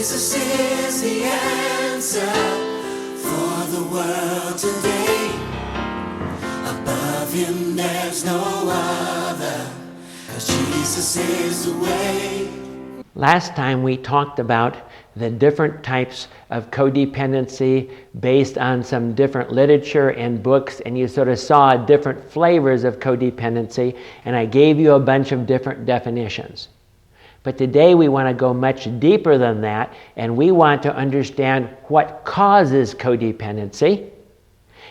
Jesus is the answer for the world today. Above him there's no other, 'cause Jesus is the way. Last time we talked about the different types of codependency based on some different literature and books, and you sort of saw different flavors of codependency, and I gave you a bunch of different definitions. But today we want to go much deeper than that, and we want to understand what causes codependency.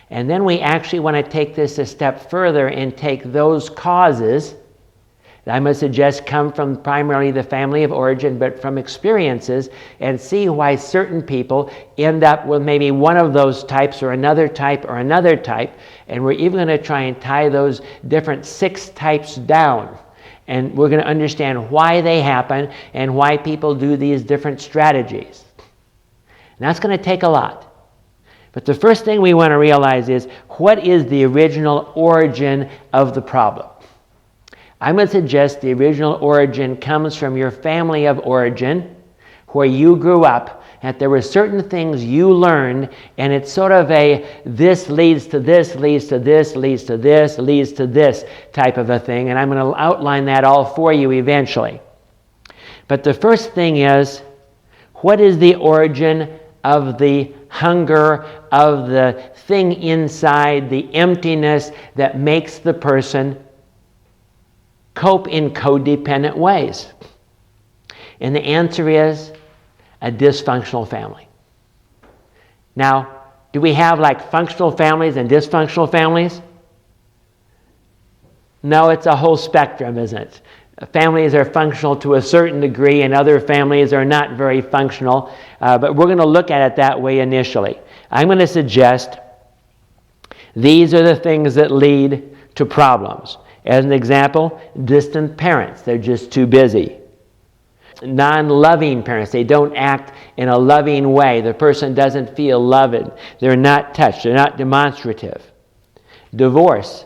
And then we actually want to take this a step further and take those causes that I must suggest come from primarily the family of origin, but from experiences, and see why certain people end up with maybe one of those types or another type or another type. And we're even going to try and tie those different 6 types down. And we're going to understand why they happen and why people do these different strategies. And that's going to take a lot. But the first thing we want to realize is, what is the original origin of the problem? I'm going to suggest the original origin comes from your family of origin, where you grew up, that there were certain things you learned, and it's sort of a this leads to this, leads to this, leads to this, leads to this type of a thing, and I'm going to outline that all for you eventually. But the first thing is, what is the origin of the hunger, of the thing inside, the emptiness that makes the person cope in codependent ways? And the answer is a dysfunctional family. Now, do we have like functional families and dysfunctional families? No, it's a whole spectrum, isn't it? Families are functional to a certain degree, and other families are not very functional, but we're going to look at it that way initially. I'm going to suggest these are the things that lead to problems. As an example, distant parents, they're just too busy. Non-loving parents, they don't act in a loving way. The person doesn't feel loved. They're not touched. They're not demonstrative. Divorce,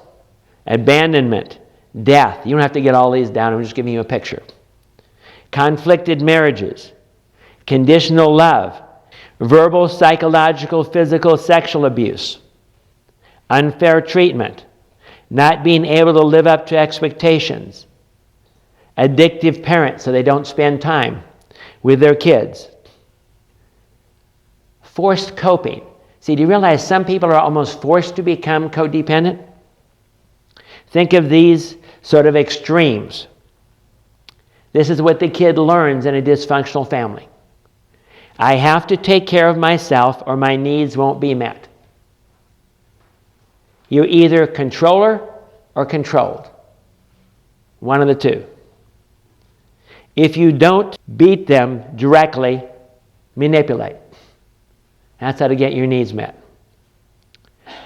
abandonment, death. You don't have to get all these down. I'm just giving you a picture. Conflicted marriages, conditional love, verbal, psychological, physical, sexual abuse, unfair treatment, not being able to live up to expectations, addictive parents so they don't spend time with their kids, forced coping. See, do you realize some people are almost forced to become codependent? Think of these sort of extremes. This is what the kid learns in a dysfunctional family. I have to take care of myself or my needs won't be met. You're either controller or controlled. One of the two. If you don't beat them directly, manipulate. That's how to get your needs met.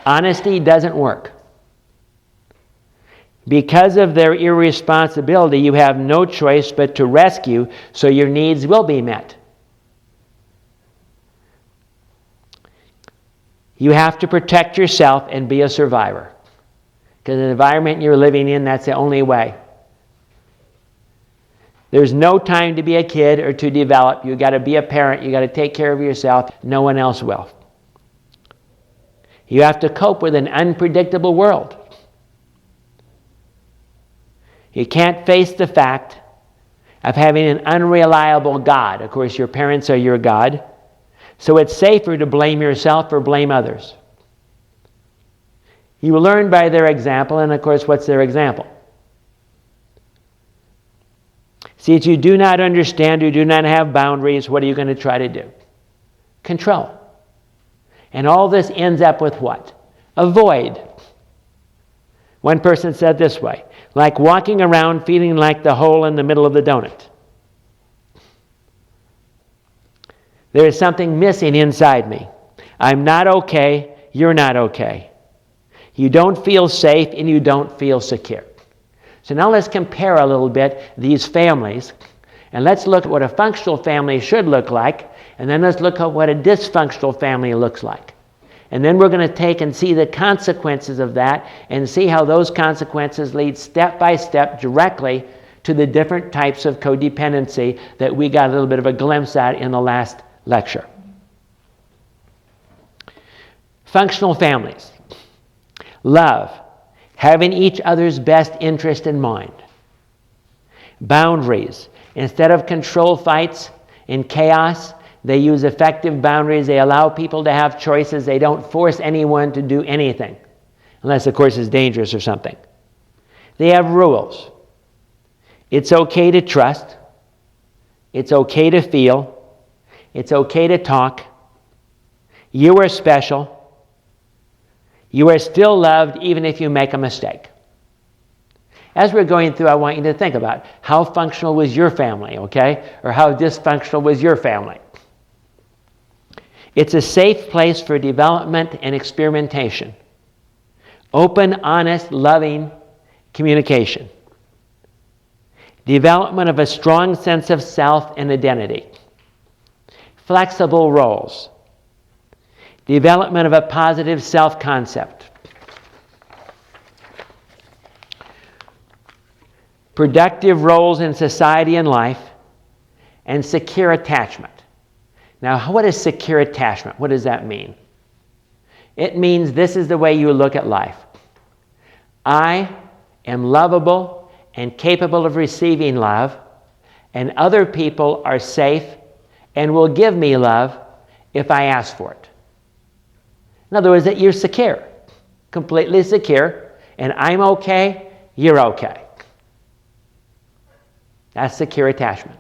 Honesty doesn't work. Because of their irresponsibility, you have no choice but to rescue so your needs will be met. You have to protect yourself and be a survivor. Because the environment you're living in, that's the only way. There's no time to be a kid or to develop. You've got to be a parent. You've got to take care of yourself. No one else will. You have to cope with an unpredictable world. You can't face the fact of having an unreliable God. Of course, your parents are your God. So it's safer to blame yourself or blame others. You will learn by their example, and of course, what's their example? See, if you do not understand, you do not have boundaries, what are you going to try to do? Control. And all this ends up with what? A void. One person said this way, like walking around feeling like the hole in the middle of the donut. There is something missing inside me. I'm not okay, you're not okay. You don't feel safe and you don't feel secure. So now let's compare a little bit these families, and let's look at what a functional family should look like, and then let's look at what a dysfunctional family looks like. And then we're going to take and see the consequences of that and see how those consequences lead step by step directly to the different types of codependency that we got a little bit of a glimpse at in the last lecture. Functional families. Love, having each other's best interest in mind. Boundaries. Instead of control fights and chaos, they use effective boundaries. They allow people to have choices. They don't force anyone to do anything, unless, of course, it's dangerous or something. They have rules. It's okay to trust. It's okay to feel. It's okay to talk. You are special. You are still loved even if you make a mistake. As we're going through, I want you to think about how functional was your family, okay? Or how dysfunctional was your family. It's a safe place for development and experimentation. Open, honest, loving communication. Development of a strong sense of self and identity. Flexible roles. Development of a positive self-concept. Productive roles in society and life, and secure attachment. Now, what is secure attachment? What does that mean? It means this is the way you look at life. I am lovable and capable of receiving love, and other people are safe and will give me love if I ask for it. In other words, that you're secure, completely secure, and I'm okay, you're okay. That's secure attachment.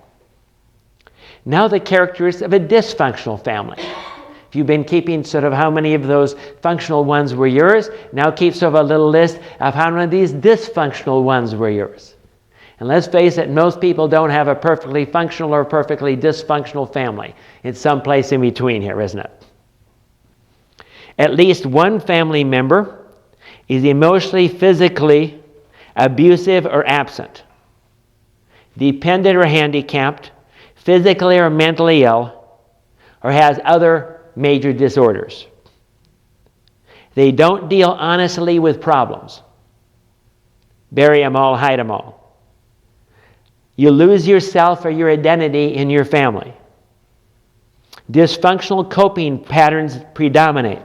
Now the characteristics of a dysfunctional family. If you've been keeping sort of how many of those functional ones were yours, now keep sort of a little list of how many of these dysfunctional ones were yours. And let's face it, most people don't have a perfectly functional or perfectly dysfunctional family. It's someplace in between here, isn't it? At least one family member is emotionally, physically abusive or absent, dependent or handicapped, physically or mentally ill, or has other major disorders. They don't deal honestly with problems. Bury them all, hide them all. You lose yourself or your identity in your family. Dysfunctional coping patterns predominate.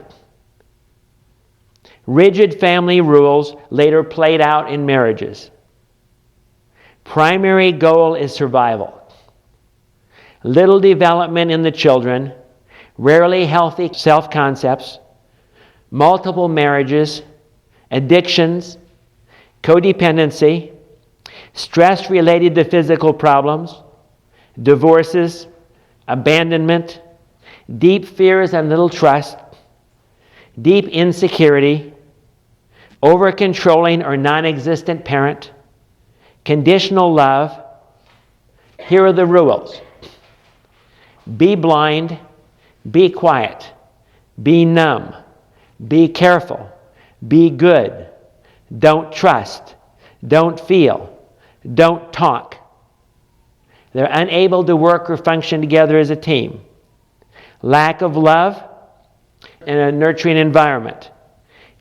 Rigid family rules later played out in marriages. Primary goal is survival. Little development in the children, rarely healthy self-concepts, multiple marriages, addictions, codependency, stress related to physical problems, divorces, abandonment, deep fears and little trust, deep insecurity, over-controlling or non-existent parent, conditional love. Here are the rules. Be blind, be quiet, be numb, be careful, be good, don't trust, don't feel, don't talk. They're unable to work or function together as a team. Lack of love in a nurturing environment.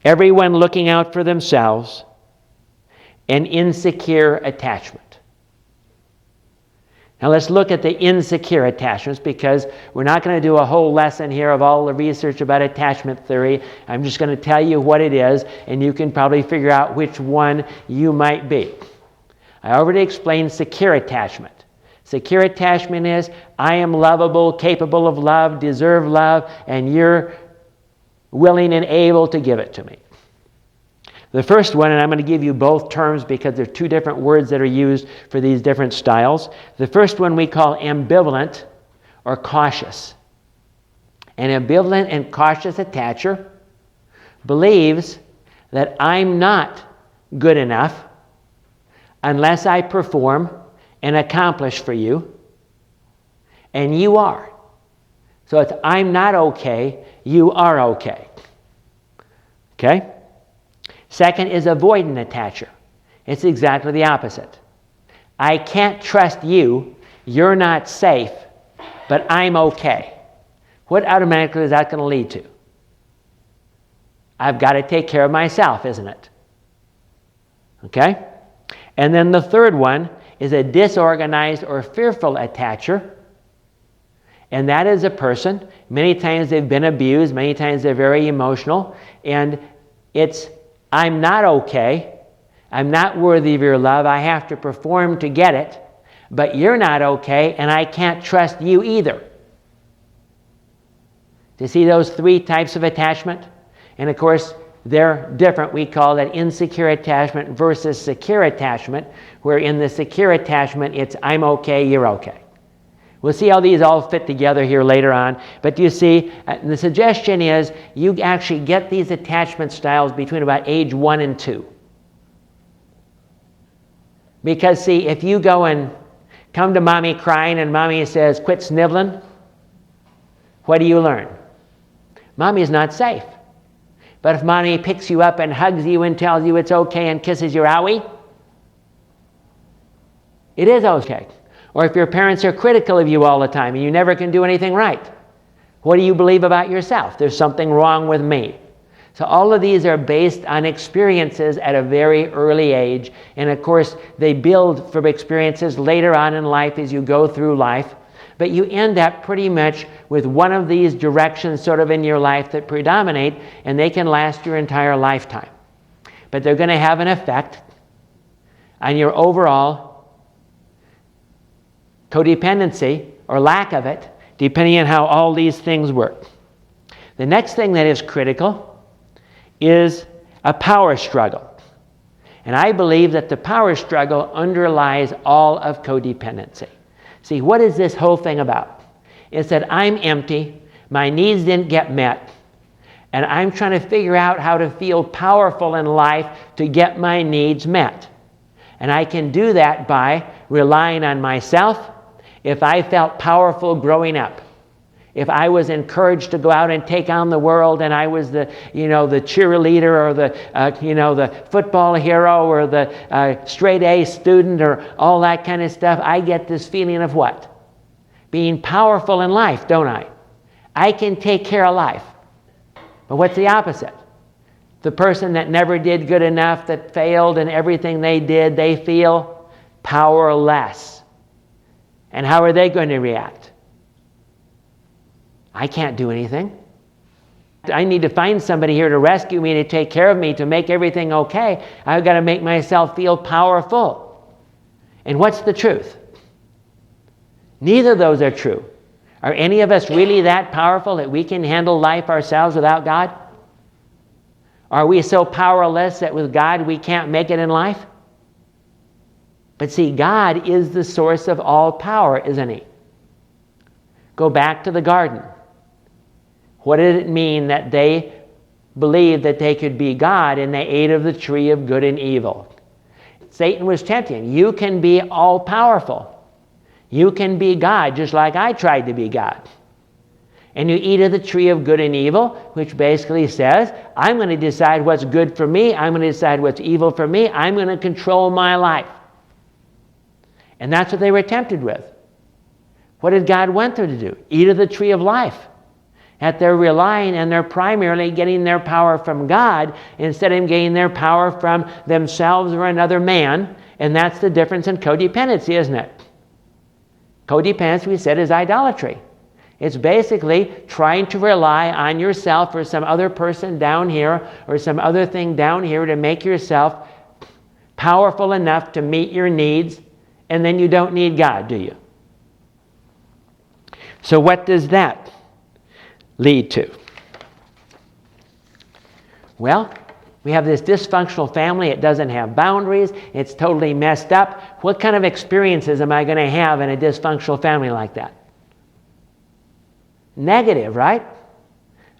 Everyone looking out for themselves, and insecure attachment. Now let's look at the insecure attachments, because we're not going to do a whole lesson here of all the research about attachment theory. I'm just going to tell you what it is, and you can probably figure out which one you might be. I already explained secure attachment. Secure attachment is, I am lovable, capable of love, deserve love, and you're willing and able to give it to me. The first one, and I'm going to give you both terms because there are two different words that are used for these different styles. The first one we call ambivalent or cautious. An ambivalent and cautious attacher believes that I'm not good enough unless I perform and accomplish for you, and you are. So it's I'm not okay, you are okay. Okay? Second is avoidant attacher. It's exactly the opposite. I can't trust you, you're not safe, but I'm okay. What automatically is that going to lead to? I've got to take care of myself, isn't it? Okay? And then the third one is a disorganized or fearful attacher. And that is a person, many times they've been abused, many times they're very emotional, and it's, I'm not okay, I'm not worthy of your love, I have to perform to get it, but you're not okay, and I can't trust you either. Do you see those three types of attachment? And of course, they're different. We call that insecure attachment versus secure attachment, where in the secure attachment, it's I'm okay, you're okay. We'll see how these all fit together here later on. But you see, the suggestion is you actually get these attachment styles between about age 1 and 2. Because see, if you go and come to mommy crying and mommy says, quit sniveling, what do you learn? Mommy's not safe. But if mommy picks you up and hugs you and tells you it's okay and kisses your owie, it is okay. Or if your parents are critical of you all the time and you never can do anything right, what do you believe about yourself? There's something wrong with me. So all of these are based on experiences at a very early age. And of course, they build from experiences later on in life as you go through life. But you end up pretty much with one of these directions sort of in your life that predominate, and they can last your entire lifetime. But they're going to have an effect on your overall codependency, or lack of it, depending on how all these things work. The next thing that is critical is a power struggle. And I believe that the power struggle underlies all of codependency. See, what is this whole thing about? It's that I'm empty, my needs didn't get met, and I'm trying to figure out how to feel powerful in life to get my needs met. And I can do that by relying on myself. If I felt powerful growing up, if I was encouraged to go out and take on the world, and I was the cheerleader or the football hero or the straight A student or all that kind of stuff, I get this feeling of what? Being powerful in life, don't I? I can take care of life. But what's the opposite? The person that never did good enough, that failed in everything they did, they feel powerless. And how are they going to react? I can't do anything. I need to find somebody here to rescue me, to take care of me, to make everything okay. I've got to make myself feel powerful. And what's the truth? Neither of those are true. Are any of us really that powerful that we can handle life ourselves without God? Are we so powerless that with God we can't make it in life? But see, God is the source of all power, isn't He? Go back to the garden. What did it mean that they believed that they could be God and they ate of the tree of good and evil? Satan was tempting. You can be all powerful. You can be God, just like I tried to be God. And you eat of the tree of good and evil, which basically says, I'm going to decide what's good for me. I'm going to decide what's evil for me. I'm going to control my life. And that's what they were tempted with. What did God want them to do? Eat of the tree of life. That they're relying and they're primarily getting their power from God instead of getting their power from themselves or another man. And that's the difference in codependency, isn't it? Codependency, we said, is idolatry. It's basically trying to rely on yourself or some other person down here or some other thing down here to make yourself powerful enough to meet your needs. And then you don't need God, do you? So what does that lead to? Well, we have this dysfunctional family. It doesn't have boundaries. It's totally messed up. What kind of experiences am I going to have in a dysfunctional family like that? Negative, right?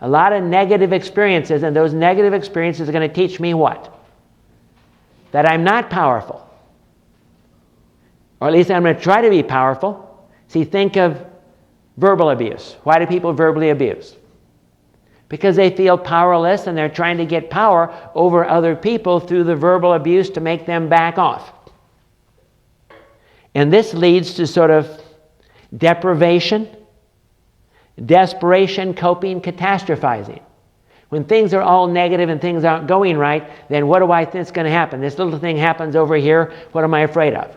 A lot of negative experiences, and those negative experiences are going to teach me what? That I'm not powerful. Or at least I'm going to try to be powerful. See, think of verbal abuse. Why do people verbally abuse? Because they feel powerless and they're trying to get power over other people through the verbal abuse to make them back off. And this leads to sort of deprivation, desperation, coping, catastrophizing. When things are all negative and things aren't going right, then what do I think is going to happen? This little thing happens over here. What am I afraid of?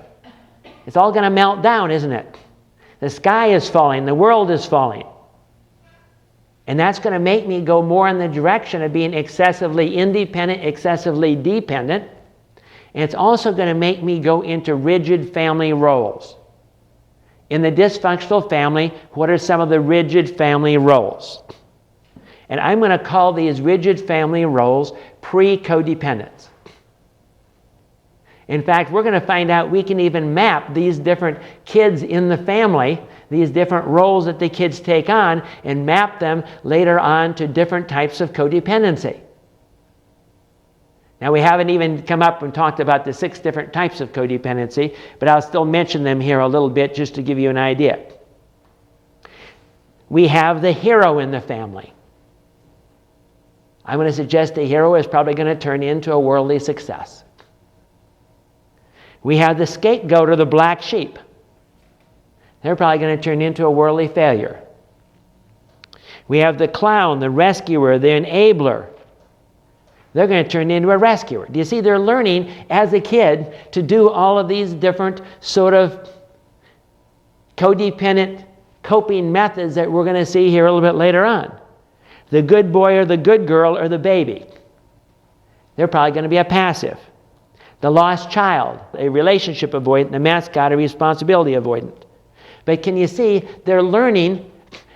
It's all going to melt down, isn't it? The sky is falling. The world is falling. And that's going to make me go more in the direction of being excessively independent, excessively dependent. And it's also going to make me go into rigid family roles. In the dysfunctional family, what are some of the rigid family roles? And I'm going to call these rigid family roles pre-codependence. In fact, we're going to find out we can even map these different kids in the family, these different roles that the kids take on, and map them later on to different types of codependency. Now, we haven't even come up and talked about the 6 different types of codependency, but I'll still mention them here a little bit just to give you an idea. We have the hero in the family. I'm going to suggest the hero is probably going to turn into a worldly success. We have the scapegoat or the black sheep. They're probably going to turn into a worldly failure. We have the clown, the rescuer, the enabler. They're going to turn into a rescuer. Do you see? They're learning as a kid to do all of these different sort of codependent coping methods that we're going to see here a little bit later on. The good boy or the good girl or the baby. They're probably going to be a passive. The lost child, a relationship avoidant, the mascot, a responsibility avoidant. But can you see, they're learning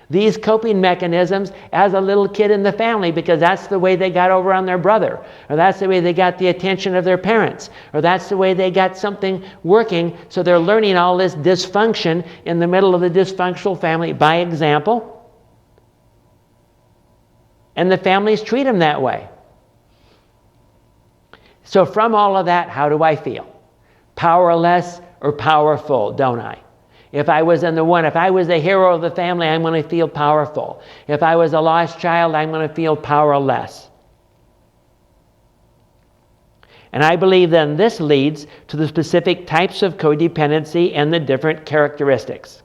these coping mechanisms as a little kid in the family because that's the way they got over on their brother, or that's the way they got the attention of their parents, or that's the way they got something working. So they're learning all this dysfunction in the middle of the dysfunctional family by example. And the families treat them that way. So from all of that, how do I feel? Powerless or powerful, don't I? If I was in the one, if I was the hero of the family, I'm going to feel powerful. If I was a lost child, I'm going to feel powerless. And I believe then this leads to the specific types of codependency and the different characteristics.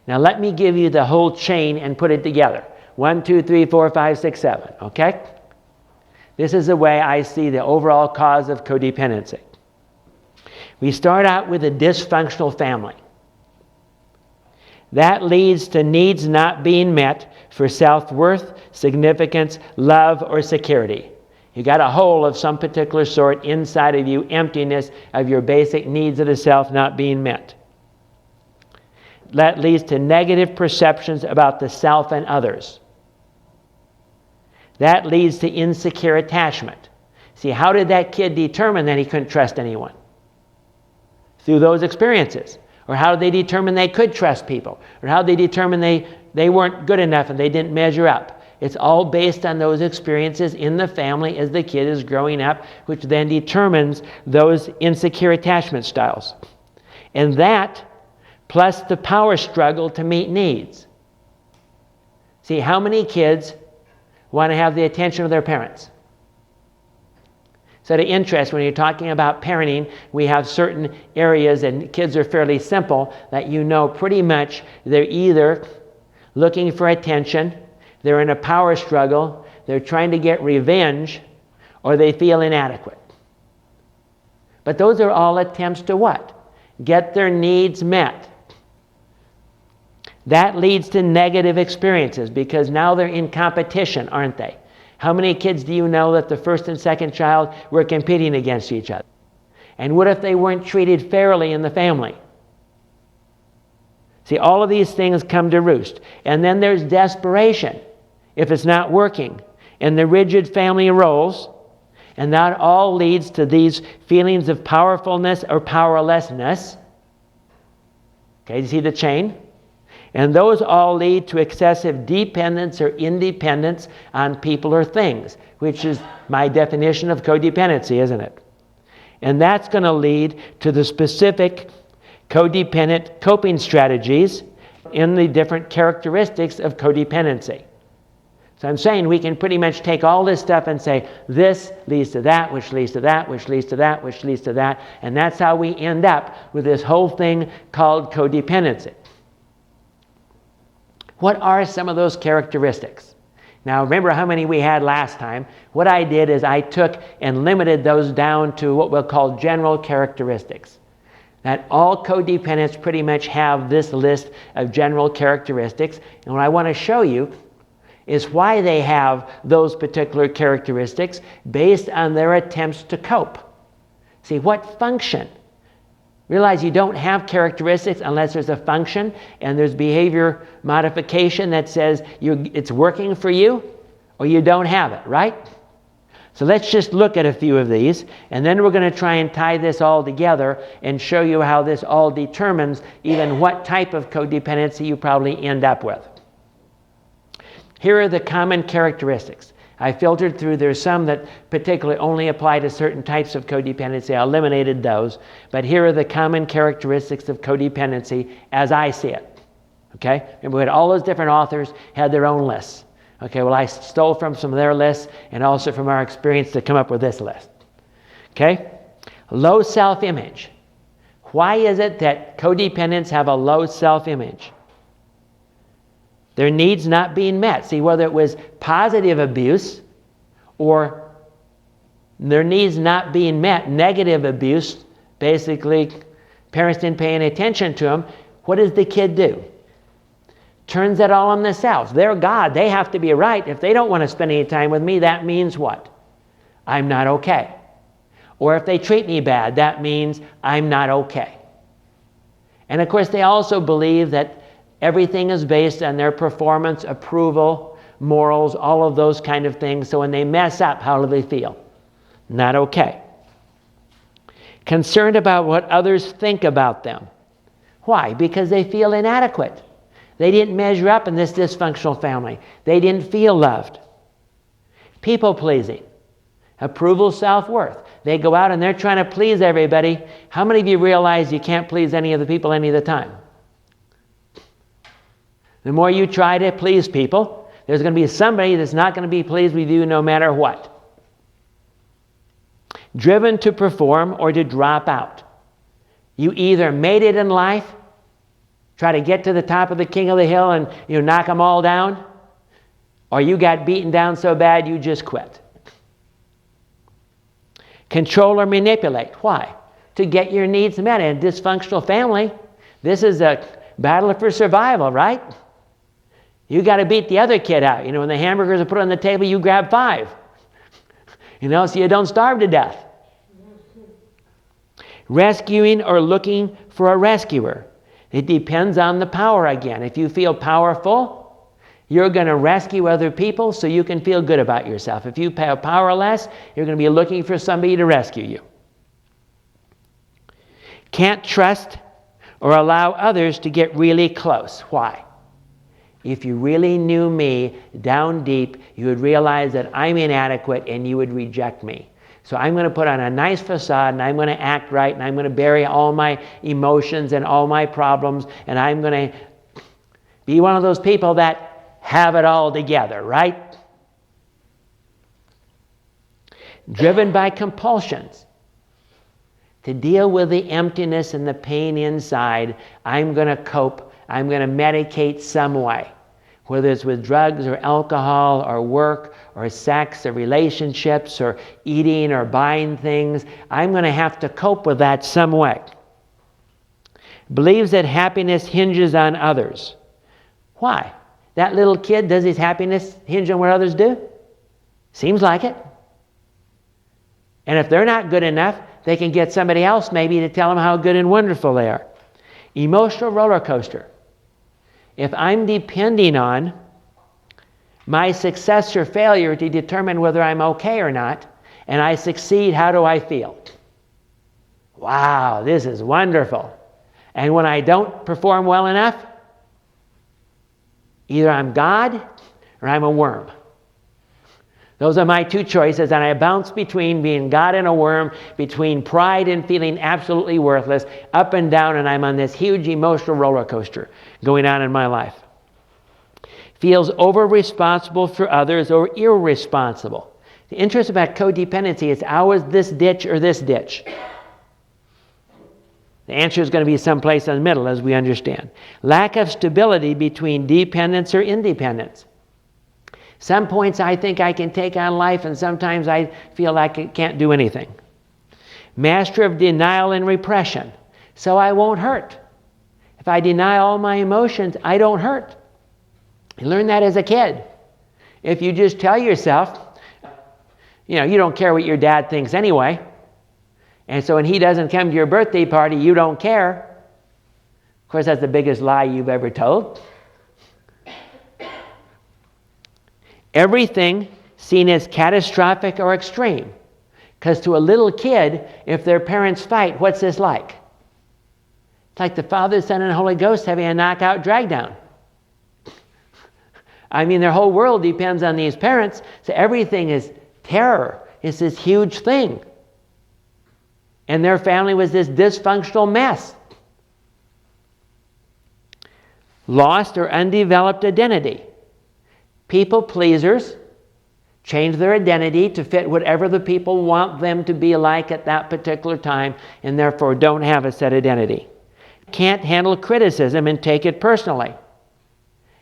Now let me give you the whole chain and put it together. 1, 2, 3, 4, 5, 6, 7, okay? This is the way I see the overall cause of codependency. We start out with a dysfunctional family. That leads to needs not being met for self-worth, significance, love, or security. You got a hole of some particular sort inside of you, emptiness of your basic needs of the self not being met. That leads to negative perceptions about the self and others. That leads to insecure attachment. See, how did that kid determine that he couldn't trust anyone? Through those experiences. Or how did they determine they could trust people? Or how did they determine they weren't good enough and they didn't measure up? It's all based on those experiences in the family as the kid is growing up, which then determines those insecure attachment styles. And that, plus the power struggle to meet needs. See, how many kids want to have the attention of their parents? So the interest, when you're talking about parenting, we have certain areas, and kids are fairly simple, that you know pretty much they're either looking for attention, they're in a power struggle, they're trying to get revenge, or they feel inadequate. But those are all attempts to what? Get their needs met. That leads to negative experiences because now they're in competition, aren't they? How many kids do you know that the first and second child were competing against each other? And what if they weren't treated fairly in the family? See, all of these things come to roost. And then there's desperation if it's not working. And the rigid family roles. And that all leads to these feelings of powerfulness or powerlessness. Okay, do you see the chain? And those all lead to excessive dependence or independence on people or things, which is my definition of codependency, isn't it? And that's going to lead to the specific codependent coping strategies in the different characteristics of codependency. So I'm saying we can pretty much take all this stuff and say, this leads to that, which leads to that, which leads to that, which leads to that, and that's how we end up with this whole thing called codependency. What are some of those characteristics? Now, remember how many we had last time. What I did is I took and limited those down to what we'll call general characteristics. that all codependents pretty much have this list of general characteristics. And what I want to show you is why they have those particular characteristics based on their attempts to cope. See, what function? Realize you don't have characteristics unless there's a function and there's behavior modification that says it's working for you or you don't have it, right? So let's just look at a few of these, and then we're going to try and tie this all together and show you how this all determines even what type of codependency you probably end up with. Here are the common characteristics. I filtered through. There's some that particularly only apply to certain types of codependency. I eliminated those. But here are the common characteristics of codependency as I see it. Okay? And we had all those different authors had their own lists. Okay, well, I stole from some of their lists and also from our experience to come up with this list. Okay? Low self-image. Why is it that codependents have a low self-image? Their needs not being met. See, whether it was positive abuse or their needs not being met, negative abuse, basically parents didn't pay any attention to them, what does the kid do? Turns it all on themselves. They're God. They have to be right. If they don't want to spend any time with me, that means what? I'm not okay. Or if they treat me bad, that means I'm not okay. And of course, they also believe that everything is based on their performance, approval, morals, all of those kind of things. So when they mess up, how do they feel? Not okay. Concerned about what others think about them. Why? Because they feel inadequate. They didn't measure up in this dysfunctional family. They didn't feel loved. People-pleasing. Approval, self-worth. They go out and they're trying to please everybody. How many of you realize you can't please any of the people any of the time? The more you try to please people, there's going to be somebody that's not going to be pleased with you no matter what. Driven to perform or to drop out. You either made it in life, try to get to the top of the king of the hill and knock them all down, or you got beaten down so bad you just quit. Control or manipulate. Why? To get your needs met. In a dysfunctional family, this is a battle for survival, right? You got to beat the other kid out. When the hamburgers are put on the table, you grab 5. So you don't starve to death. Rescuing or looking for a rescuer. It depends on the power again. If you feel powerful, you're going to rescue other people so you can feel good about yourself. If you feel powerless, you're going to be looking for somebody to rescue you. Can't trust or allow others to get really close. Why? If you really knew me down deep, you would realize that I'm inadequate and you would reject me. So I'm going to put on a nice facade and I'm going to act right and I'm going to bury all my emotions and all my problems and I'm going to be one of those people that have it all together, right? Driven by compulsions. To deal with the emptiness and the pain inside, I'm going to cope. I'm going to medicate some way. Whether it's with drugs or alcohol or work or sex or relationships or eating or buying things, I'm going to have to cope with that some way. Believes that happiness hinges on others. Why? That little kid, does his happiness hinge on what others do? Seems like it. And if they're not good enough, they can get somebody else maybe to tell them how good and wonderful they are. Emotional roller coaster. If I'm depending on my success or failure to determine whether I'm okay or not, and I succeed, how do I feel? Wow, this is wonderful. And when I don't perform well enough, either I'm God or I'm a worm. Those are my two choices, and I bounce between being God and a worm, between pride and feeling absolutely worthless, up and down, and I'm on this huge emotional roller coaster going on in my life. Feels over-responsible for others or irresponsible. The interest about codependency is always this ditch or this ditch. The answer is going to be someplace in the middle, as we understand. Lack of stability between dependence or independence. Some points I think I can take on life, and sometimes I feel like I can't do anything. Master of denial and repression. so I won't hurt. If I deny all my emotions, I don't hurt. You learn that as a kid. If you just tell yourself, you don't care what your dad thinks anyway, and so when he doesn't come to your birthday party, you don't care. Of course, that's the biggest lie you've ever told. Everything seen as catastrophic or extreme. Because to a little kid, if their parents fight, what's this like? It's like the Father, Son, and Holy Ghost having a knockout drag down. I mean, their whole world depends on these parents, so everything is terror. It's this huge thing. And their family was this dysfunctional mess. Lost or undeveloped identity. People pleasers change their identity to fit whatever the people want them to be like at that particular time, and therefore don't have a set identity. Can't handle criticism and take it personally.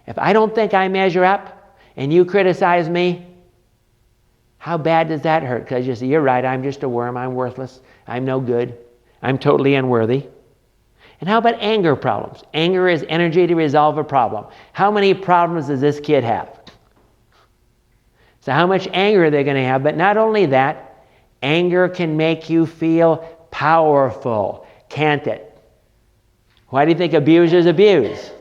If I don't think I measure up and you criticize me, how bad does that hurt? Because you say, you're right, I'm just a worm, I'm worthless, I'm no good, I'm totally unworthy. And how about anger problems? Anger is energy to resolve a problem. How many problems does this kid have? So how much anger are they going to have? But not only that, anger can make you feel powerful, can't it? Why do you think abusers abuse?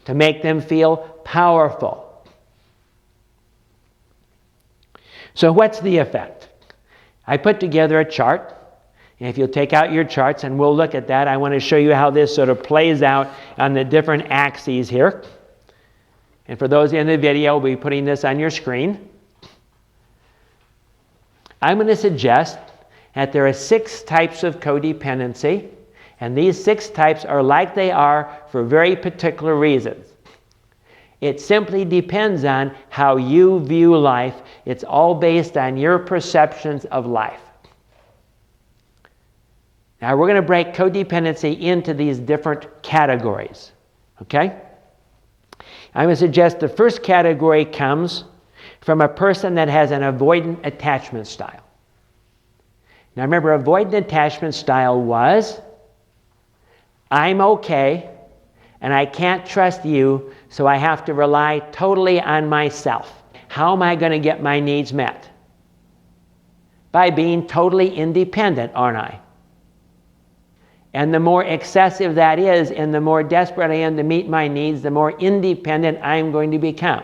To make them feel powerful. So what's the effect? I put together a chart. And if you'll take out your charts and we'll look at that, I want to show you how this sort of plays out on the different axes here. And for those in the video, we'll be putting this on your screen. I'm going to suggest that there are 6 types of codependency, and these 6 types are like they are for very particular reasons. It simply depends on how you view life. It's all based on your perceptions of life. Now we're going to break codependency into these different categories, okay? I'm going to suggest the first category comes from a person that has an avoidant attachment style. Now remember, avoidant attachment style was, I'm okay, and I can't trust you, so I have to rely totally on myself. How am I going to get my needs met? By being totally independent, aren't I? And the more excessive that is, and the more desperate I am to meet my needs, the more independent I'm going to become.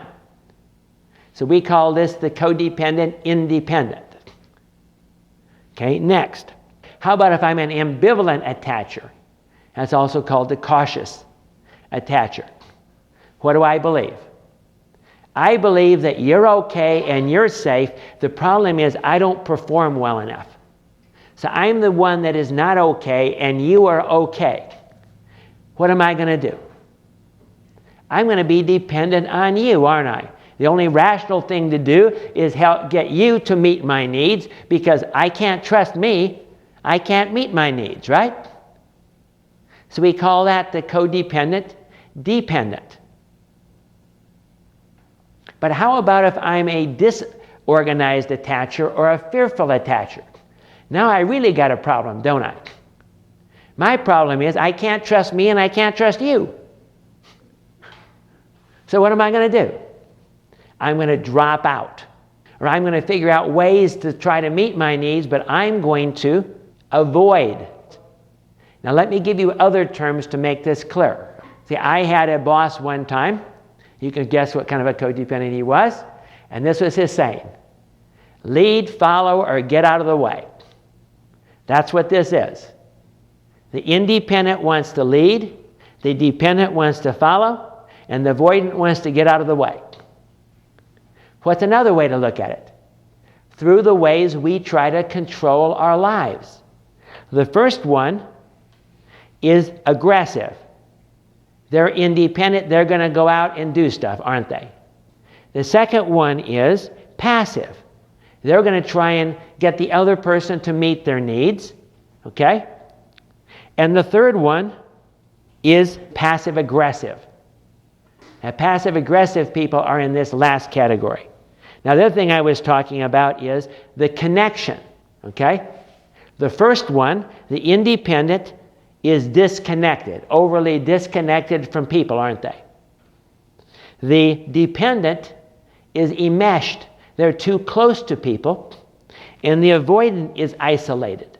So we call this the codependent independent. Okay, next. How about if I'm an ambivalent attacher? That's also called the cautious attacher. What do I believe? I believe that you're okay and you're safe. The problem is I don't perform well enough. So I'm the one that is not okay and you are okay. What am I going to do? I'm going to be dependent on you, aren't I? The only rational thing to do is help get you to meet my needs, because I can't trust me. I can't meet my needs, right? So we call that the codependent dependent. But how about if I'm a disorganized attacher or a fearful attacher? Now I really got a problem, don't I? My problem is I can't trust me and I can't trust you. So what am I going to do? I'm going to drop out. Or I'm going to figure out ways to try to meet my needs, but I'm going to avoid. Now let me give you other terms to make this clear. See, I had a boss one time. You can guess what kind of a codependent he was. And this was his saying: lead, follow, or get out of the way. That's what this is. The independent wants to lead, the dependent wants to follow, and the avoidant wants to get out of the way. What's another way to look at it? Through the ways we try to control our lives. The first one is aggressive. They're independent, they're going to go out and do stuff, aren't they? The second one is passive. They're going to try and get the other person to meet their needs, okay? And the third one is passive-aggressive. Now, passive-aggressive people are in this last category. Now, the other thing I was talking about is the connection, okay? The first one, the independent, is disconnected, overly disconnected from people, aren't they? The dependent is enmeshed. They're too close to people. And the avoidant is isolated.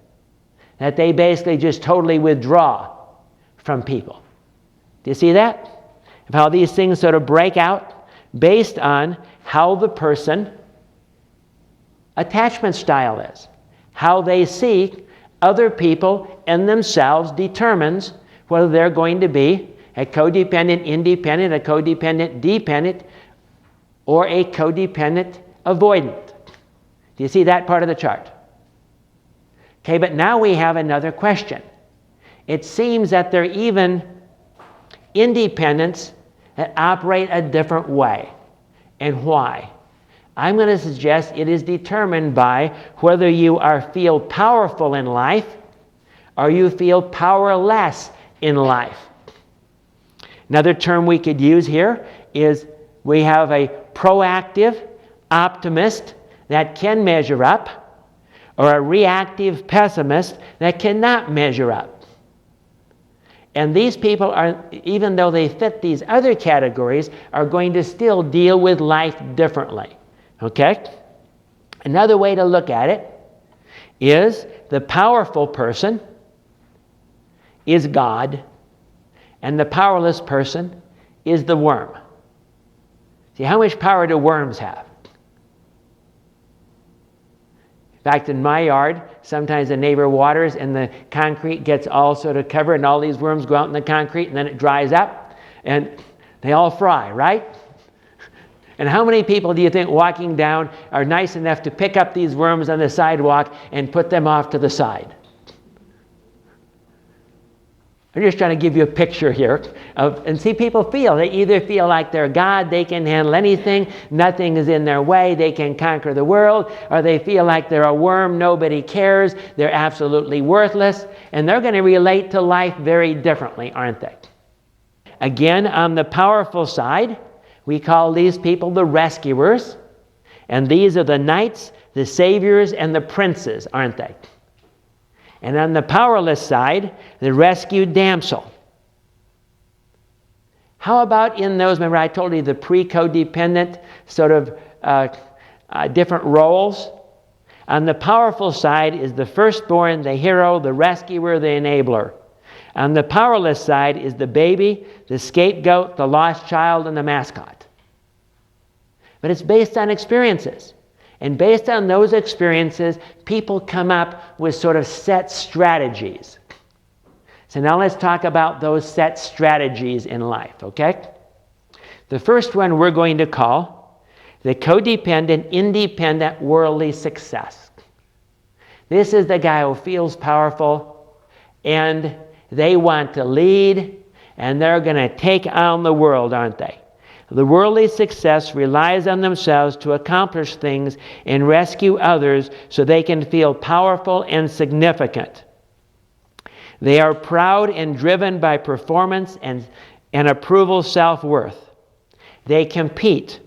That they basically just totally withdraw from people. Do you see that? Of how these things sort of break out based on how the person attachment style is. How they see other people and themselves determines whether they're going to be a codependent independent, a codependent dependent, or a codependent avoidant. Do you see that part of the chart? Okay, but now we have another question. It seems that there are even independents that operate a different way. And why? I'm going to suggest it is determined by whether you feel powerful in life or you feel powerless in life. Another term we could use here is we have a proactive optimist that can measure up, or a reactive pessimist that cannot measure up. And these people are, even though they fit these other categories, are going to still deal with life differently. Okay? Another way to look at it is the powerful person is God, and the powerless person is the worm. See, how much power do worms have? In fact, in my yard, sometimes the neighbor waters and the concrete gets all sort of covered and all these worms go out in the concrete and then it dries up and they all fry, right? And how many people do you think walking down are nice enough to pick up these worms on the sidewalk and put them off to the side? I'm just trying to give you a picture here and see people feel. They either feel like they're God, they can handle anything, nothing is in their way, they can conquer the world, or they feel like they're a worm, nobody cares, they're absolutely worthless, and they're going to relate to life very differently, aren't they? Again, on the powerful side, we call these people the rescuers, and these are the knights, the saviors, and the princes, aren't they? And on the powerless side, the rescued damsel. How about in those, remember I told you the pre-codependent sort of different roles? On the powerful side is the firstborn, the hero, the rescuer, the enabler. On the powerless side is the baby, the scapegoat, the lost child, and the mascot. But it's based on experiences. And based on those experiences, people come up with sort of set strategies. So now let's talk about those set strategies in life, okay? The first one we're going to call the codependent, independent, worldly success. This is the guy who feels powerful and they want to lead and they're going to take on the world, aren't they? The worldly success relies on themselves to accomplish things and rescue others so they can feel powerful and significant. They are proud and driven by performance and approval self-worth. They compete,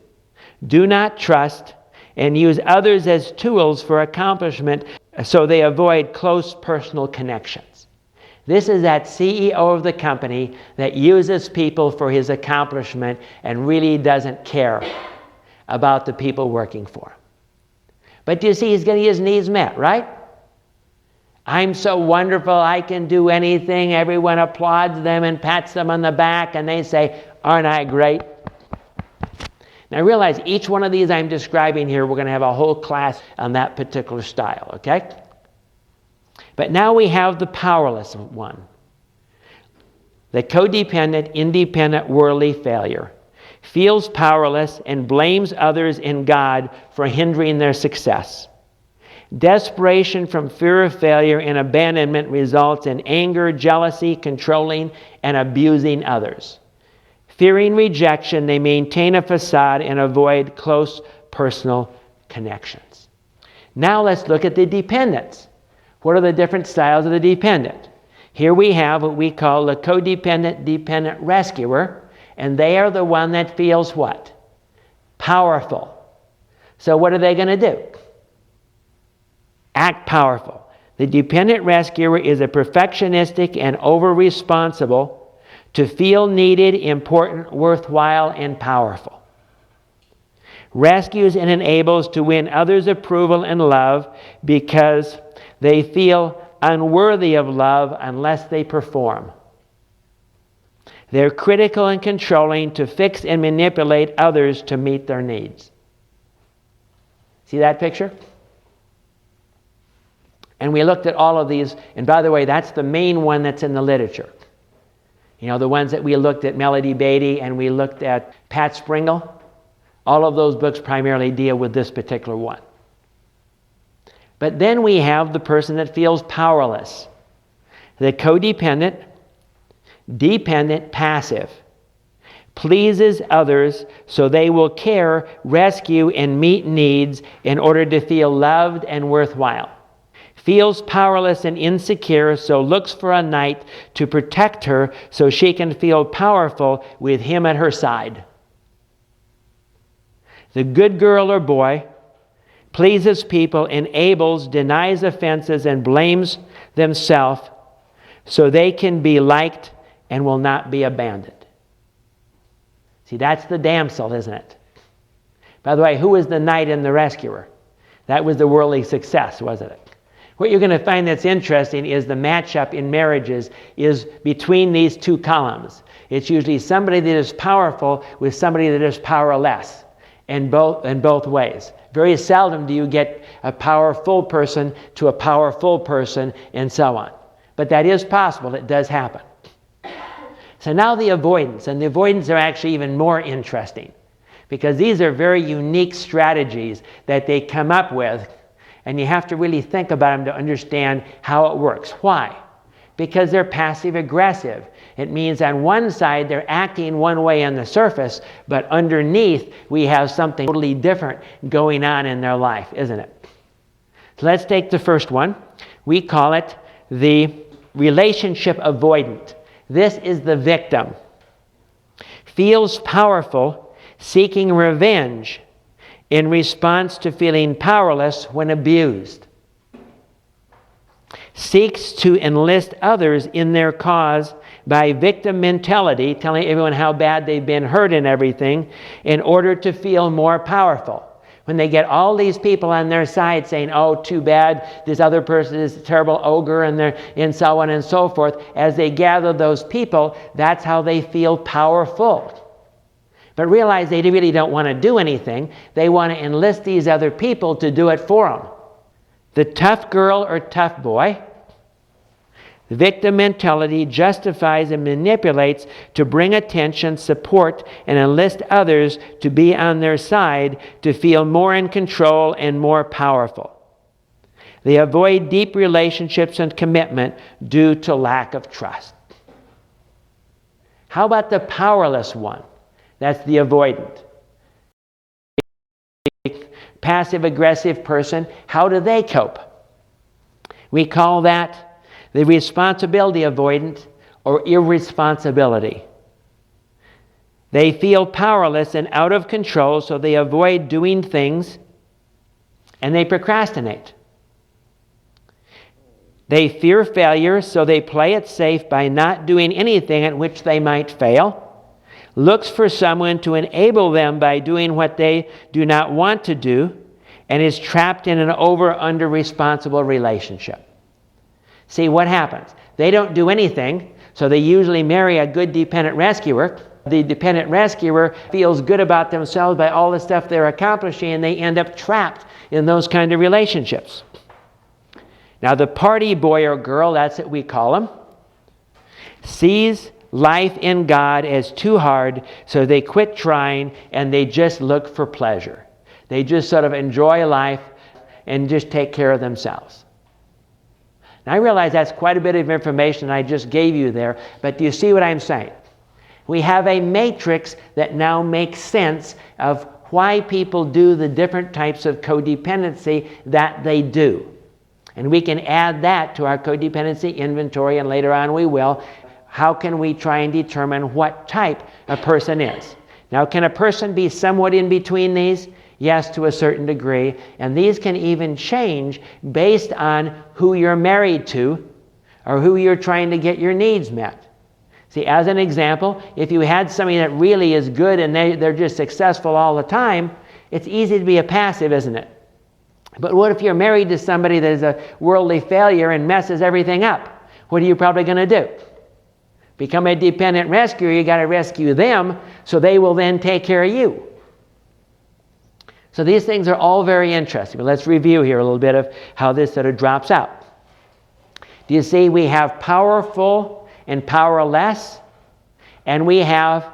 do not trust, and use others as tools for accomplishment so they avoid close personal connections. This is that CEO of the company that uses people for his accomplishment and really doesn't care about the people working for him. But you see, he's getting his needs met, right? I'm so wonderful, I can do anything. Everyone applauds them and pats them on the back and they say, aren't I great? Now realize each one of these I'm describing here, we're going to have a whole class on that particular style, okay? But now we have the powerless one. The codependent, independent, worldly failure. Feels powerless and blames others and God for hindering their success. Desperation from fear of failure and abandonment results in anger, jealousy, controlling, and abusing others. Fearing rejection, they maintain a facade and avoid close personal connections. Now let's look at the dependents. What are the different styles of the dependent? Here we have what we call the codependent dependent rescuer, and they are the one that feels what? Powerful. So what are they going to do? Act powerful. The dependent rescuer is a perfectionistic and over-responsible to feel needed, important, worthwhile, and powerful. Rescues and enables to win others' approval and love because they feel unworthy of love unless they perform. They're critical and controlling to fix and manipulate others to meet their needs. See that picture? And we looked at all of these, and by the way, that's the main one that's in the literature. You know, the ones that we looked at, Melody Beatty, and we looked at Pat Springle. All of those books primarily deal with this particular one. But then we have the person that feels powerless. The codependent, dependent, passive. Pleases others so they will care, rescue, and meet needs in order to feel loved and worthwhile. Feels powerless and insecure, so looks for a knight to protect her so she can feel powerful with him at her side. The good girl or boy pleases people, enables, denies offenses, and blames themselves so they can be liked and will not be abandoned. See, that's the damsel, isn't it? By the way, who was the knight and the rescuer? That was the worldly success, wasn't it? What you're going to find that's interesting is the matchup in marriages is between these two columns. It's usually somebody that is powerful with somebody that is powerless, in both ways. Very seldom do you get a powerful person to a powerful person and so on. But that is possible. It does happen. So now the avoidance, and the avoidance are actually even more interesting because these are very unique strategies that they come up with, and you have to really think about them to understand how it works. Why? Because they're passive aggressive. It means on one side they're acting one way on the surface, but underneath we have something totally different going on in their life, isn't it? So let's take the first one. We call it the relationship avoidant. This is the victim. Feels powerful, seeking revenge in response to feeling powerless when abused. Seeks to enlist others in their cause by victim mentality, telling everyone how bad they've been hurt and everything, in order to feel more powerful. When they get all these people on their side saying, oh, too bad, this other person is a terrible ogre, and so on and so forth, as they gather those people, that's how they feel powerful. But realize they really don't want to do anything. They want to enlist these other people to do it for them. The tough girl or tough boy, the victim mentality justifies and manipulates to bring attention, support, and enlist others to be on their side to feel more in control and more powerful. They avoid deep relationships and commitment due to lack of trust. How about the powerless one? That's the avoidant. Passive-aggressive person, how do they cope? We call that the responsibility avoidant or irresponsibility. They feel powerless and out of control, so they avoid doing things and they procrastinate. They fear failure, so they play it safe by not doing anything at which they might fail. Looks for someone to enable them by doing what they do not want to do, and is trapped in an over-under responsible relationship. See what happens? They don't do anything, so they usually marry a good dependent rescuer. The dependent rescuer feels good about themselves by all the stuff they're accomplishing, and they end up trapped in those kind of relationships. Now the party boy or girl, that's what we call them, sees life in God as too hard, so they quit trying and they just look for pleasure. They just sort of enjoy life and just take care of themselves. Now I realize that's quite a bit of information I just gave you there, but do you see what I'm saying? We have a matrix that now makes sense of why people do the different types of codependency that they do. And we can add that to our codependency inventory, and later on we will. How can we try and determine what type a person is? Now, can a person be somewhat in between these? Yes, to a certain degree. And these can even change based on who you're married to or who you're trying to get your needs met. See, as an example, if you had somebody that really is good and they're just successful all the time, it's easy to be a passive, isn't it? But what if you're married to somebody that is a worldly failure and messes everything up? What are you probably going to do? Become a dependent rescuer. You got to rescue them so they will then take care of you. So these things are all very interesting. But let's review here a little bit of how this sort of drops out. Do you see we have powerful and powerless, and we have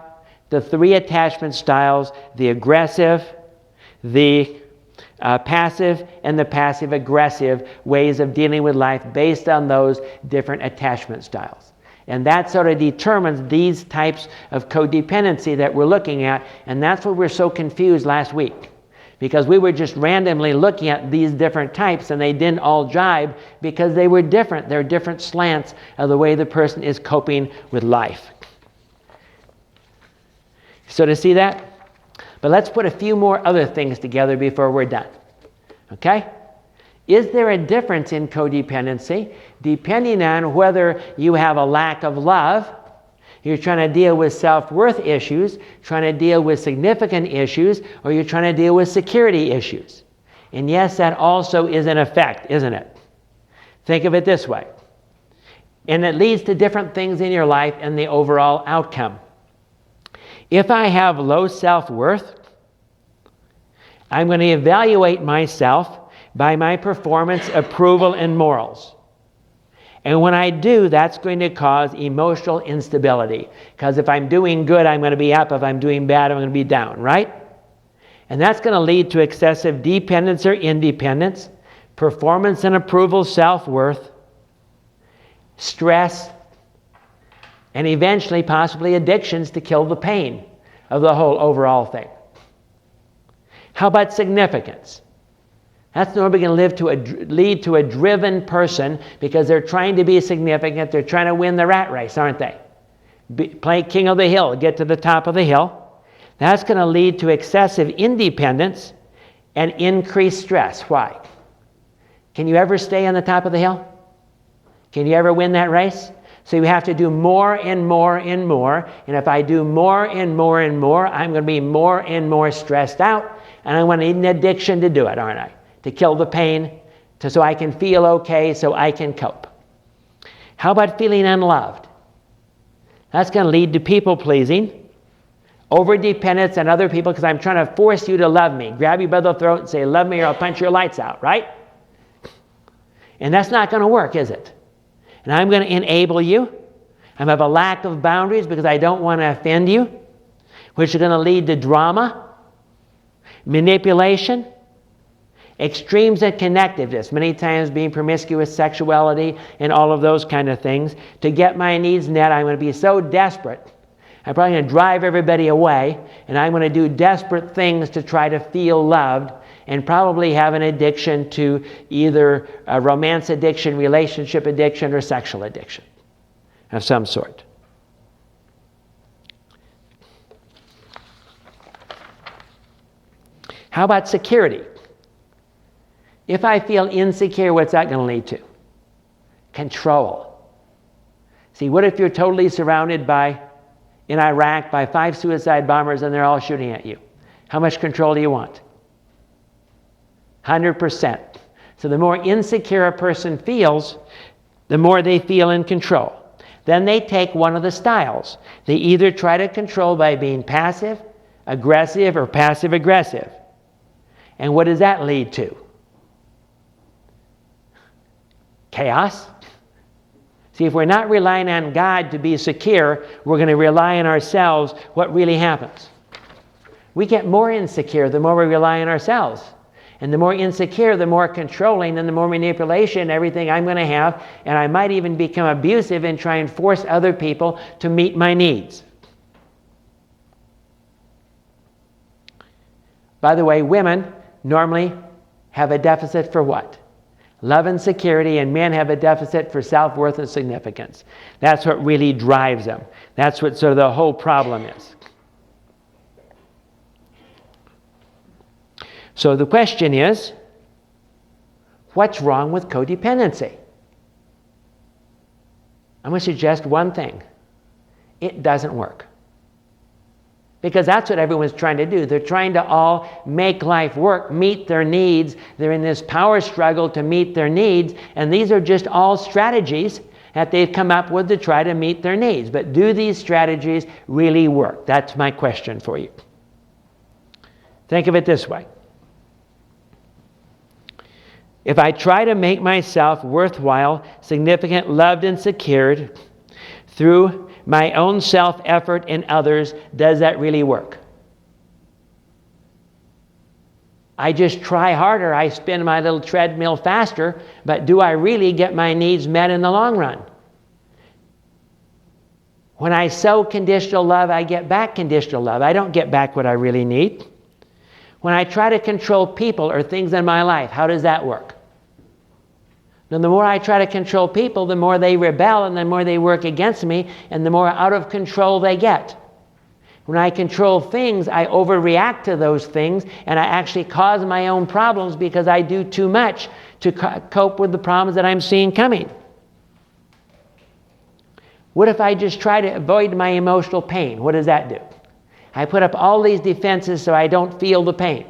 the three attachment styles, the aggressive, the passive, and the passive-aggressive ways of dealing with life based on those different attachment styles. And that sort of determines these types of codependency that we're looking at, and that's what we're so confused last week. Because we were just randomly looking at these different types and they didn't all jibe because they were different. They're different slants of the way the person is coping with life. So to see that? But let's put a few more other things together before we're done. Okay? Is there a difference in codependency depending on whether you have a lack of love, you're trying to deal with self-worth issues, trying to deal with significant issues, or you're trying to deal with security issues? And yes, that also is an effect, isn't it? Think of it this way. And it leads to different things in your life and the overall outcome. If I have low self-worth, I'm going to evaluate myself by my performance, approval, and morals. And when I do, that's going to cause emotional instability. Because if I'm doing good, I'm going to be up. If I'm doing bad, I'm going to be down, right? And that's going to lead to excessive dependence or independence, performance and approval, self-worth, stress, and eventually possibly addictions to kill the pain of the whole overall thing. How about significance? That's normally going to lead to a driven person because they're trying to be significant. They're trying to win the rat race, aren't they? Play king of the hill, get to the top of the hill. That's going to lead to excessive independence and increased stress. Why? Can you ever stay on the top of the hill? Can you ever win that race? So you have to do more and more and more. And if I do more and more and more, I'm going to be more and more stressed out. And I'm going to need an addiction to do it, aren't I? To kill the pain, so I can feel okay, so I can cope. How about feeling unloved? That's going to lead to people-pleasing, over-dependence on other people because I'm trying to force you to love me. Grab you by the throat and say, love me or I'll punch your lights out, right? And that's not going to work, is it? And I'm going to enable you. I'm going to have a lack of boundaries because I don't want to offend you, which is going to lead to drama, manipulation, extremes in connectiveness, many times being promiscuous sexuality and all of those kind of things. To get my needs met, I'm going to be so desperate. I'm probably going to drive everybody away, and I'm going to do desperate things to try to feel loved, and probably have an addiction to either a romance addiction, relationship addiction, or sexual addiction of some sort. How about security? If I feel insecure, what's that going to lead to? Control. See, what if you're totally surrounded in Iraq by 5 suicide bombers and they're all shooting at you? How much control do you want? 100%. So the more insecure a person feels, the more they feel in control. Then they take one of the styles. They either try to control by being passive, aggressive, or passive-aggressive. And what does that lead to? Chaos. See, if we're not relying on God to be secure, we're going to rely on ourselves. What really happens? We get more insecure the more we rely on ourselves. And the more insecure, the more controlling, and the more manipulation, everything I'm going to have. And I might even become abusive and try and force other people to meet my needs. By the way, women normally have a deficit for what? Love and security, and men have a deficit for self-worth and significance. That's what really drives them. That's what sort of the whole problem is. So the question is, what's wrong with codependency? I'm going to suggest one thing. It doesn't work. Because that's what everyone's trying to do. They're trying to all make life work, meet their needs. They're in this power struggle to meet their needs, and these are just all strategies that they've come up with to try to meet their needs. But do these strategies really work? That's my question for you. Think of it this way. If I try to make myself worthwhile, significant, loved, and secured through my own self-effort and others, does that really work? I just try harder, I spin my little treadmill faster, but do I really get my needs met in the long run? When I sow conditional love, I get back conditional love. I don't get back what I really need. When I try to control people or things in my life, how does that work? Now, the more I try to control people, the more they rebel and the more they work against me and the more out of control they get. When I control things, I overreact to those things and I actually cause my own problems because I do too much to cope with the problems that I'm seeing coming. What if I just try to avoid my emotional pain? What does that do? I put up all these defenses so I don't feel the pain.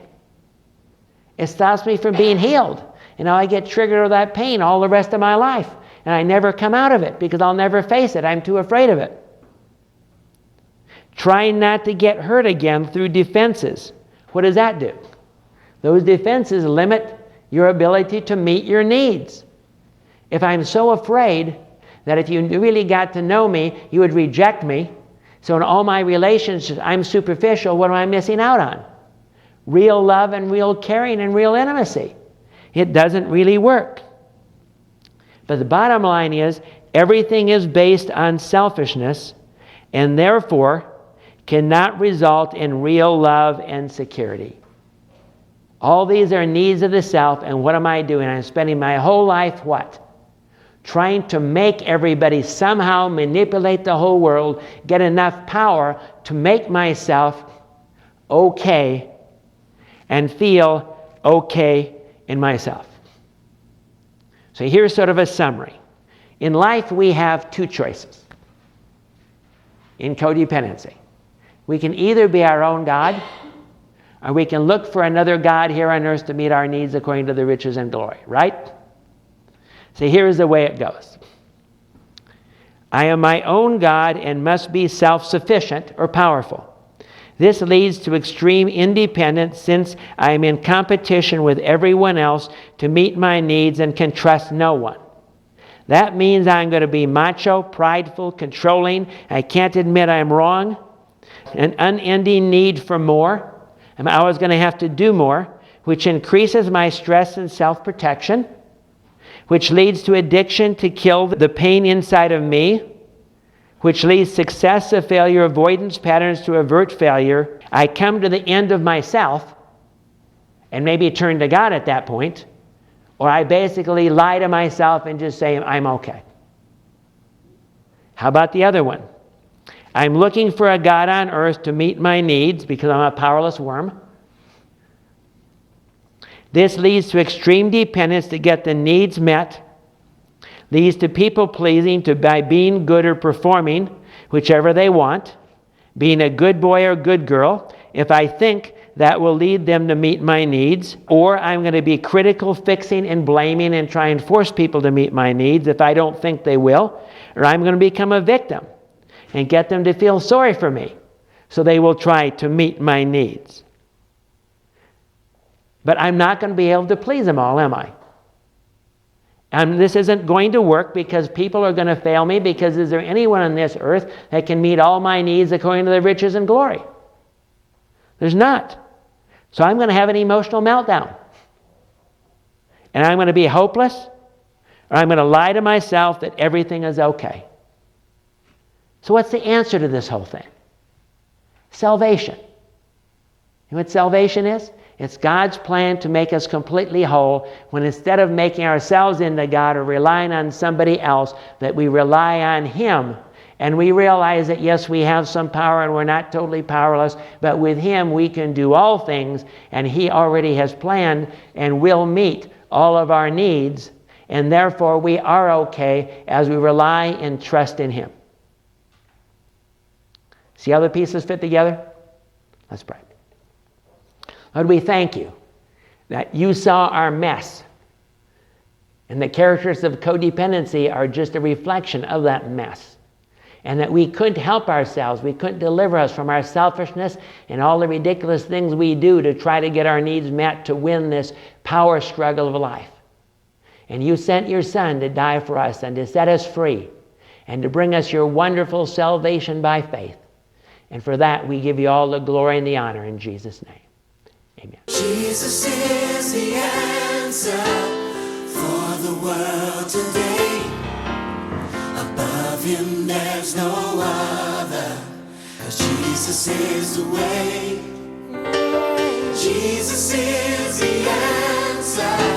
It stops me from being healed. And now I get triggered with that pain all the rest of my life. And I never come out of it because I'll never face it. I'm too afraid of it. Trying not to get hurt again through defenses. What does that do? Those defenses limit your ability to meet your needs. If I'm so afraid that if you really got to know me, you would reject me. So in all my relationships, I'm superficial. What am I missing out on? Real love and real caring and real intimacy. It doesn't really work. But the bottom line is, everything is based on selfishness and therefore cannot result in real love and security. All these are needs of the self, and what am I doing? I'm spending my whole life what? Trying to make everybody somehow manipulate the whole world, get enough power to make myself okay and feel okay in myself. So here's sort of a summary. In life, we have two choices in codependency. We can either be our own God, or we can look for another God here on earth to meet our needs according to the riches and glory, right? So here's the way it goes. I am my own God and must be self-sufficient or powerful. This leads to extreme independence since I am in competition with everyone else to meet my needs and can trust no one. That means I'm going to be macho, prideful, controlling. I can't admit I'm wrong. An unending need for more. I'm always going to have to do more, which increases my stress and self-protection, which leads to addiction to kill the pain inside of me, which leads success to failure, avoidance patterns to avert failure. I come to the end of myself and maybe turn to God at that point, or I basically lie to myself and just say, I'm okay. How about the other one? I'm looking for a God on earth to meet my needs because I'm a powerless worm. This leads to extreme dependence to get the needs met, leads to people-pleasing by being good or performing, whichever they want, being a good boy or good girl, if I think that will lead them to meet my needs, or I'm going to be critical, fixing, and blaming and try and force people to meet my needs if I don't think they will, or I'm going to become a victim and get them to feel sorry for me so they will try to meet my needs. But I'm not going to be able to please them all, am I? And this isn't going to work because people are going to fail me, because is there anyone on this earth that can meet all my needs according to the riches and glory? There's not. So I'm going to have an emotional meltdown. And I'm going to be hopeless, or I'm going to lie to myself that everything is okay. So what's the answer to this whole thing? Salvation. You know what salvation is? It's God's plan to make us completely whole, when instead of making ourselves into God or relying on somebody else, that we rely on Him And we realize that, yes, we have some power and we're not totally powerless, but with him we can do all things, and he already has planned and will meet all of our needs, and therefore we are okay as we rely and trust in him. See how the pieces fit together? Let's pray. Lord, we thank you that you saw our mess, and the characteristics of codependency are just a reflection of that mess. And that we couldn't help ourselves. We couldn't deliver us from our selfishness and all the ridiculous things we do to try to get our needs met to win this power struggle of life. And you sent your Son to die for us and to set us free and to bring us your wonderful salvation by faith. And for that we give you all the glory and the honor in Jesus' name. Amen. Jesus is the answer for the world today. Above him there's no other, 'cause Jesus is the way. Jesus is the answer.